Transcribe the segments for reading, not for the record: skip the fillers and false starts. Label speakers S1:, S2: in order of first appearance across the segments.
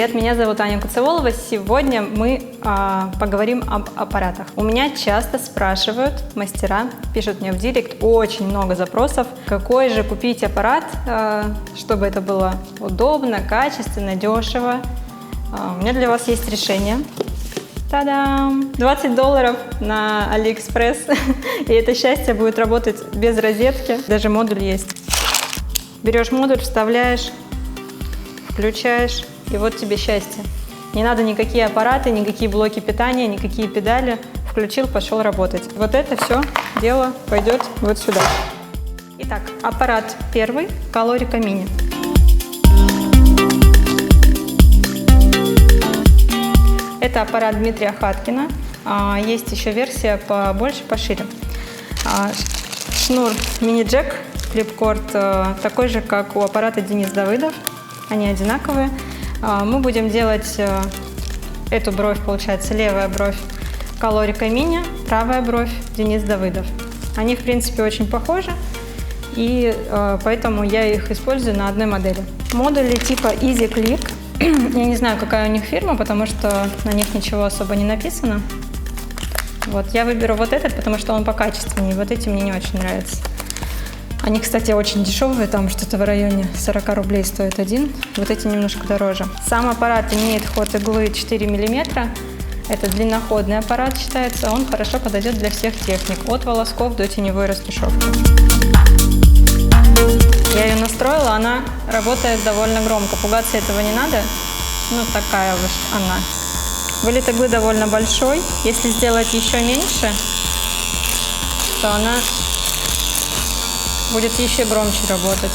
S1: привет, меня зовут Аня Куцеволова. Сегодня мы поговорим об аппаратах. У меня часто спрашивают мастера, пишут мне в директ очень много запросов, какой же купить аппарат, чтобы это было удобно, качественно, дешево. У меня для вас есть решение. Та-дам! $20 на AliExpress, и это счастье будет работать без розетки. Даже модуль есть. Берешь модуль, вставляешь, включаешь, и вот тебе счастье. Не надо никакие аппараты, никакие блоки питания, никакие педали. Включил, пошел работать. Вот это все дело пойдет вот сюда. Итак, аппарат первый – Colorica Mini. Это аппарат Дмитрия Хаткина. Есть еще версия побольше, пошире. Шнур мини-джек, клипкорд, такой же, как у аппарата Денис Давыдов. Они одинаковые. Мы будем делать эту бровь, получается, левая бровь Colorica Mini, правая бровь Денис Давыдов. Они, в принципе, очень похожи, и поэтому я их использую на одной модели. Модули типа Easy Click. Я не знаю, какая у них фирма, потому что на них ничего особо не написано. Вот, я выберу вот этот, потому что он покачественнее. Вот эти мне не очень нравятся. Они, кстати, очень дешевые, там что-то в районе 40 рублей стоит один. Вот эти немножко дороже. Сам аппарат имеет ход иглы 4 мм. Это длинноходный аппарат считается. Он хорошо подойдет для всех техник, от волосков до теневой растушевки. Я ее настроила, она работает довольно громко. Пугаться этого не надо. Ну, такая вот она. Вылет иглы довольно большой. Если сделать еще меньше, то она будет еще громче работать.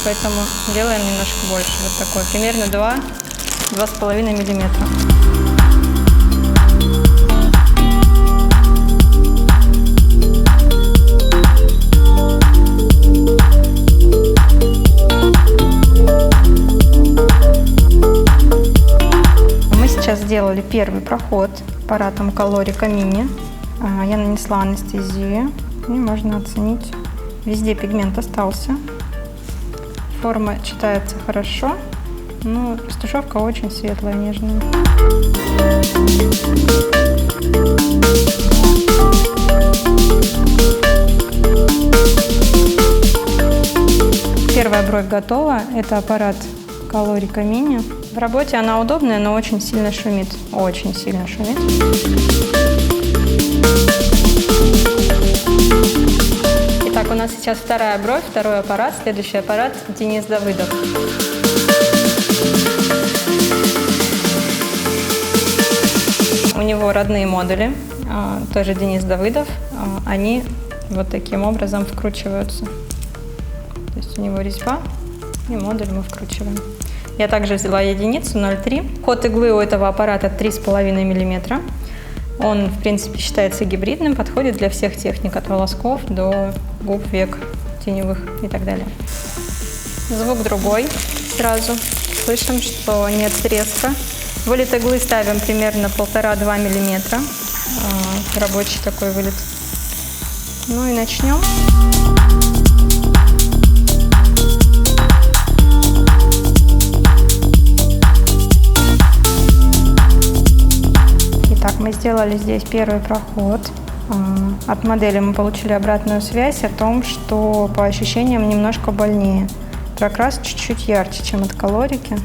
S1: Поэтому делаем немножко больше. Вот такой, примерно 2–2,5 мм. Сейчас сделали первый проход аппаратом Colorica Mini. Я нанесла анестезию, и можно оценить. Везде пигмент остался. Форма читается хорошо, но растушевка очень светлая, нежная. Первая бровь готова. Это аппарат Colorica Mini. В работе она удобная, но очень сильно шумит. Очень сильно шумит. Итак, у нас сейчас вторая бровь, второй аппарат. Следующий аппарат Денис Давыдов. У него родные модули, тоже Денис Давыдов. Они вот таким образом вкручиваются. То есть у него резьба, и модуль мы вкручиваем. Я также взяла единицу 0,3. Ход иглы у этого аппарата 3,5 мм. Он, в принципе, считается гибридным, подходит для всех техник, от волосков до губ, век, теневых и так далее. Звук другой сразу. Слышим, что нет треска. Вылет иглы ставим примерно 1,5–2 мм. Рабочий такой вылет. Ну и начнем. Мы сделали здесь первый проход. От модели мы получили обратную связь о том, что по ощущениям немножко больнее. Прокрас чуть-чуть ярче, чем от Colorica.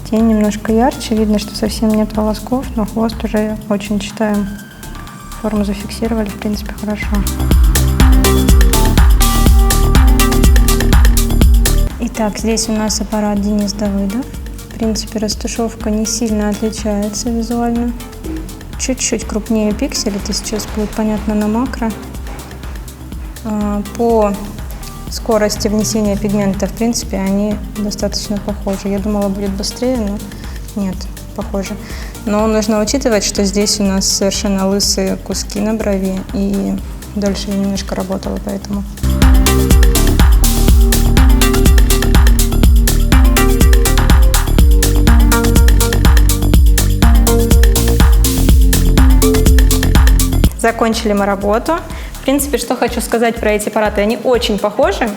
S1: Тень немножко ярче, видно, что совсем нет волосков, но хвост уже очень читаем. Форму зафиксировали, в принципе, хорошо. Итак, здесь у нас аппарат Денис Давыдов. В принципе, растушевка не сильно отличается визуально. Чуть-чуть крупнее пиксель, это сейчас будет понятно на макро. По скорости внесения пигмента, в принципе, они достаточно похожи. Я думала, будет быстрее, но нет, похоже. Но нужно учитывать, что здесь у нас совершенно лысые куски на брови, и дольше я немножко работала, поэтому... Закончили мы работу. В принципе, что хочу сказать про эти аппараты. Они очень похожи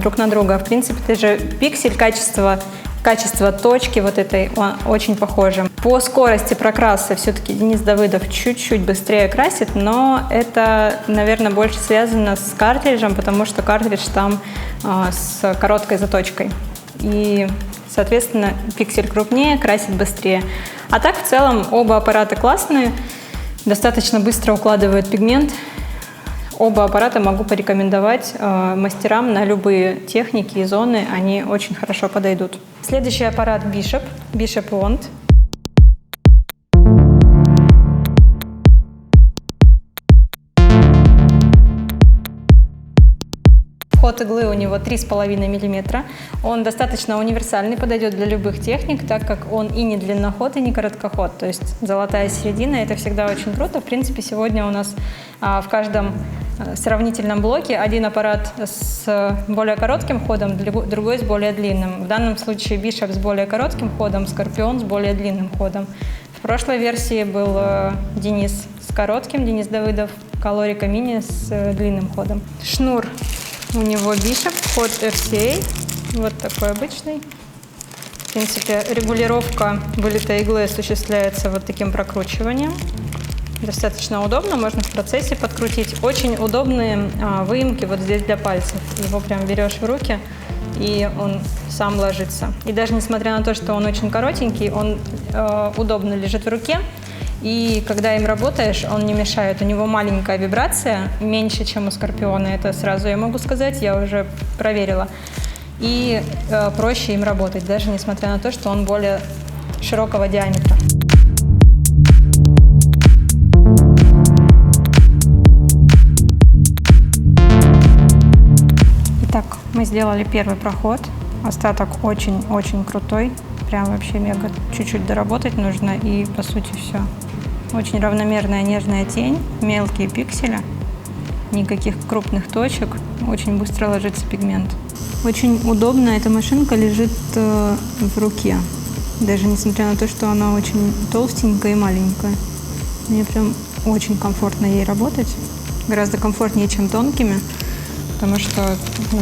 S1: друг на друга. В принципе, даже пиксель, качество Качество точки вот этой очень похоже. По скорости прокраса все-таки Денис Давыдов чуть-чуть быстрее красит, но это, наверное, больше связано с картриджем, потому что картридж там с короткой заточкой. И, соответственно, пиксель крупнее, красит быстрее. А так, в целом, оба аппарата классные, достаточно быстро укладывают пигмент. Оба аппарата могу порекомендовать мастерам на любые техники и зоны, они очень хорошо подойдут. Следующий аппарат Bishop Wand. Ход иглы у него 3,5 мм. Он достаточно универсальный, подойдет для любых техник, так как он и не длинноход, и не короткоход. То есть золотая середина – это всегда очень круто. В принципе, сегодня у нас в каждом сравнительном блоке один аппарат с более коротким ходом, другой с более длинным. В данном случае Bishop с более коротким ходом, Scorpion с более длинным ходом. В прошлой версии был Денис с коротким, Денис Давыдов, Colorica Mini с длинным ходом. Шнур у него Bishop, ход RCA, вот такой обычный. В принципе, регулировка вылета иглы осуществляется вот таким прокручиванием. Достаточно удобно, можно в процессе подкрутить. Очень удобные выемки вот здесь для пальцев. Его прям берешь в руки, и он сам ложится. И даже несмотря на то, что он очень коротенький, он удобно лежит в руке. И когда им работаешь, он не мешает. У него маленькая вибрация, меньше, чем у Скорпиона. Это сразу я могу сказать, я уже проверила. И проще им работать, даже несмотря на то, что он более широкого диаметра. Итак, мы сделали первый проход. Остаток очень-очень крутой. Прям вообще мега. Чуть-чуть доработать нужно, и по сути все. Очень равномерная нежная тень, мелкие пиксели, никаких крупных точек, очень быстро ложится пигмент. Очень удобно эта машинка лежит в руке, даже несмотря на то, что она очень толстенькая и маленькая. Мне прям очень комфортно ей работать, гораздо комфортнее, чем тонкими, потому что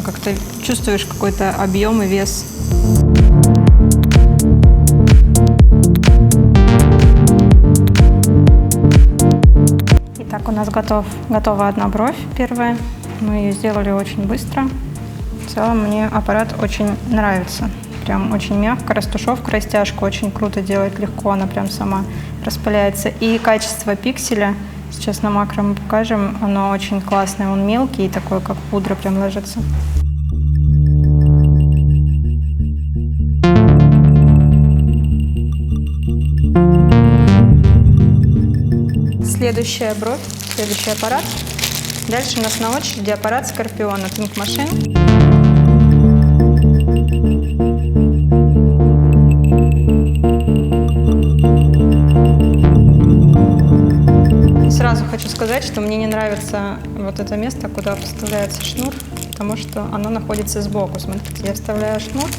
S1: как-то чувствуешь какой-то объем и вес. Итак, у нас готова одна бровь первая. Мы ее сделали очень быстро. В целом мне аппарат очень нравится. Прям очень мягко, растушевка, растяжка очень круто делает, легко, она прям сама распыляется. И качество пикселя, сейчас на макро мы покажем, оно очень классное. Он мелкий и такой, как пудра, прям ложится. Следующая бровь, следующий аппарат. Дальше у нас на очереди аппарат Скорпиона Pink Machine. Сразу хочу сказать, что мне не нравится вот это место, куда вставляется шнур, потому что оно находится сбоку. Смотрите, я вставляю шнур,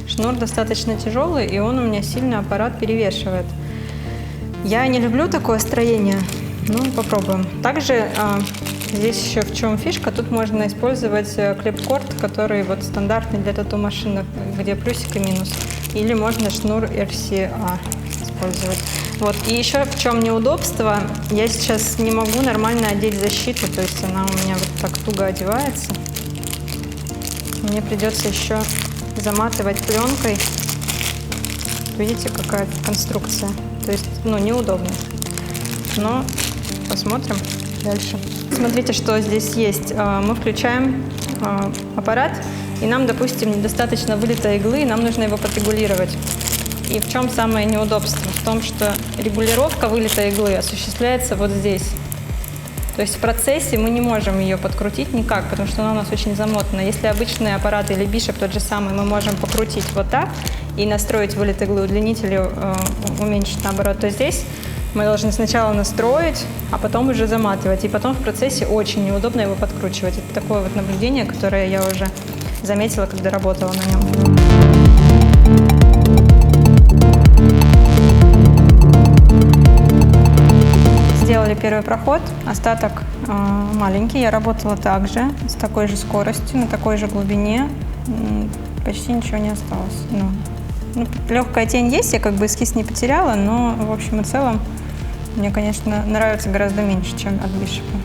S1: шнур достаточно тяжелый, и он у меня сильно аппарат перевешивает. Я не люблю такое строение. Ну, попробуем. Также здесь еще в чем фишка, тут можно использовать клипкорд, который вот стандартный для тату-машинок, где плюсик и минус. Или можно шнур RCA использовать. Вот. И еще в чем неудобство, я сейчас не могу нормально одеть защиту, то есть она у меня вот так туго одевается. Мне придется еще заматывать пленкой. Видите, какая конструкция. То есть, неудобно. Но посмотрим дальше. Смотрите, что здесь есть. Мы включаем аппарат, и нам, допустим, недостаточно вылета иглы, и нам нужно его подрегулировать. И в чем самое неудобство? В том, что регулировка вылета иглы осуществляется вот здесь. То есть в процессе мы не можем ее подкрутить никак, потому что она у нас очень замотана. Если обычные аппараты или Bishop тот же самый, мы можем покрутить вот так и настроить вылет иглы, удлинитель уменьшить наоборот, то здесь мы должны сначала настроить, а потом уже заматывать. И потом в процессе очень неудобно его подкручивать. Это такое вот наблюдение, которое я уже заметила, когда работала на нем. Сделали первый проход, остаток маленький. Я работала также, с такой же скоростью, на такой же глубине. Почти ничего не осталось. Ну, легкая тень есть, я как бы эскиз не потеряла, но в общем и целом мне, конечно, нравится гораздо меньше, чем от Бишопа.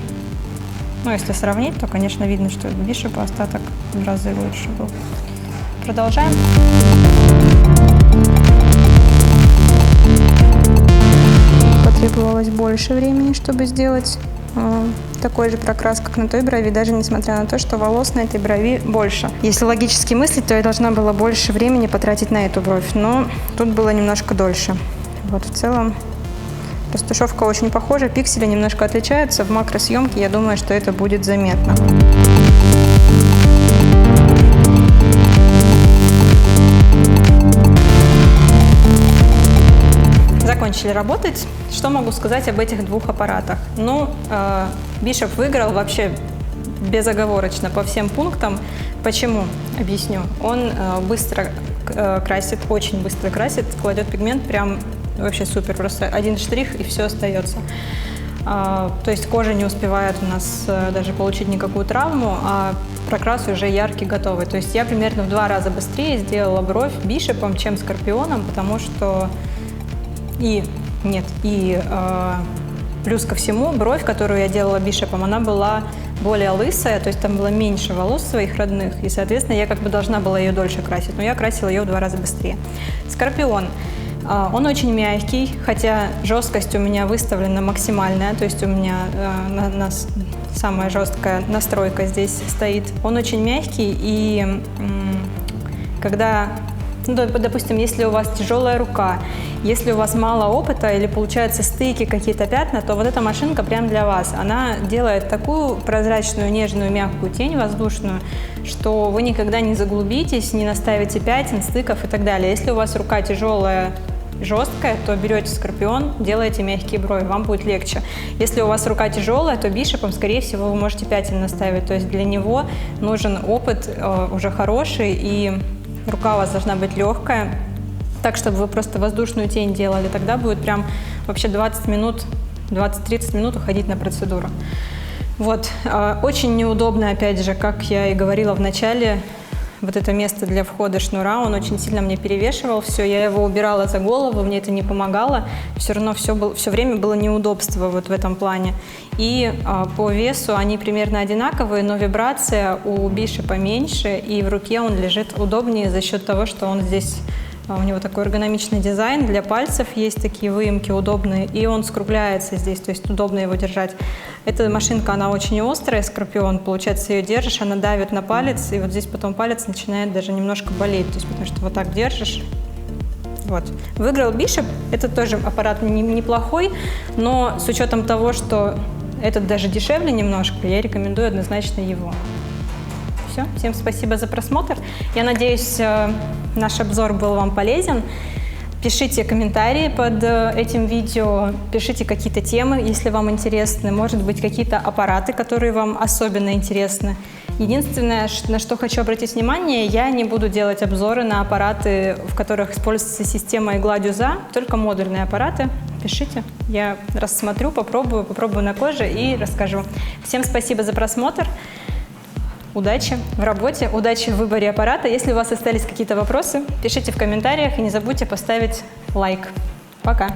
S1: Ну, если сравнить, то, конечно, видно, что от Бишопа остаток в разы лучше был. Продолжаем. Потребовалось больше времени, чтобы сделать такой же прокрас, как на той брови, даже несмотря на то, что волос на этой брови больше. Если логически мыслить, то я должна была больше времени потратить на эту бровь, но тут было немножко дольше. Вот в целом растушевка очень похожа, пиксели немножко отличаются. В макросъемке, я думаю, что это будет заметно. Закончили работать. Что могу сказать об этих двух аппаратах? Ну, Bishop выиграл вообще безоговорочно по всем пунктам. Почему? Объясню. Он быстро красит, очень быстро красит, кладет пигмент прям вообще супер. Просто один штрих и все остается. То есть кожа не успевает у нас даже получить никакую травму, а прокрас уже яркий, готовый. То есть я примерно в 2 раза быстрее сделала бровь Bishop'ом, чем Скорпионом, потому что плюс ко всему, бровь, которую я делала Bishop'ом, она была более лысая, то есть там было меньше волос своих родных, и, соответственно, я как бы должна была ее дольше красить, но я красила ее в 2 раза быстрее. Скорпион. Он очень мягкий, хотя жесткость у меня выставлена максимальная, то есть у меня самая жесткая настройка здесь стоит. Он очень мягкий, и когда, ну, допустим, если у вас тяжелая рука, если у вас мало опыта или получаются стыки, какие-то пятна, то вот эта машинка прям для вас. Она делает такую прозрачную, нежную, мягкую тень воздушную, что вы никогда не заглубитесь, не наставите пятен, стыков и так далее. Если у вас рука тяжелая, жесткая, то берете Скорпион, делаете мягкие брови, вам будет легче. Если у вас рука тяжелая, то Bishop'ом, скорее всего, вы можете пятен наставить. То есть для него нужен опыт уже хороший, и рука у вас должна быть легкая, так, чтобы вы просто воздушную тень делали. Тогда будет прям вообще 20-30 минут уходить на процедуру. Вот. Очень неудобно, опять же, как я и говорила в начале, вот это место для входа шнура, он очень сильно мне перевешивал все, я его убирала за голову, мне это не помогало, все равно все время было неудобство вот в этом плане. И по весу они примерно одинаковые, но вибрация у Bishop'а меньше, и в руке он лежит удобнее за счет того, что он здесь, у него такой эргономичный дизайн, для пальцев есть такие выемки удобные, и он скругляется здесь, то есть удобно его держать. Эта машинка, она очень острая, Скорпион, получается, ее держишь, она давит на палец, и вот здесь потом палец начинает даже немножко болеть, то есть потому что вот так держишь. Вот. Выиграл Bishop, это тоже аппарат неплохой, но с учетом того, что этот даже дешевле немножко, я рекомендую однозначно его. Все, всем спасибо за просмотр. Я надеюсь, наш обзор был вам полезен. Пишите комментарии под этим видео, пишите какие-то темы, если вам интересны, может быть, какие-то аппараты, которые вам особенно интересны. Единственное, на что хочу обратить внимание, я не буду делать обзоры на аппараты, в которых используется система игла-дюза, только модульные аппараты. Пишите, я рассмотрю, попробую на коже и расскажу. Всем спасибо за просмотр. Удачи в работе, удачи в выборе аппарата. Если у вас остались какие-то вопросы, пишите в комментариях и не забудьте поставить лайк. Пока!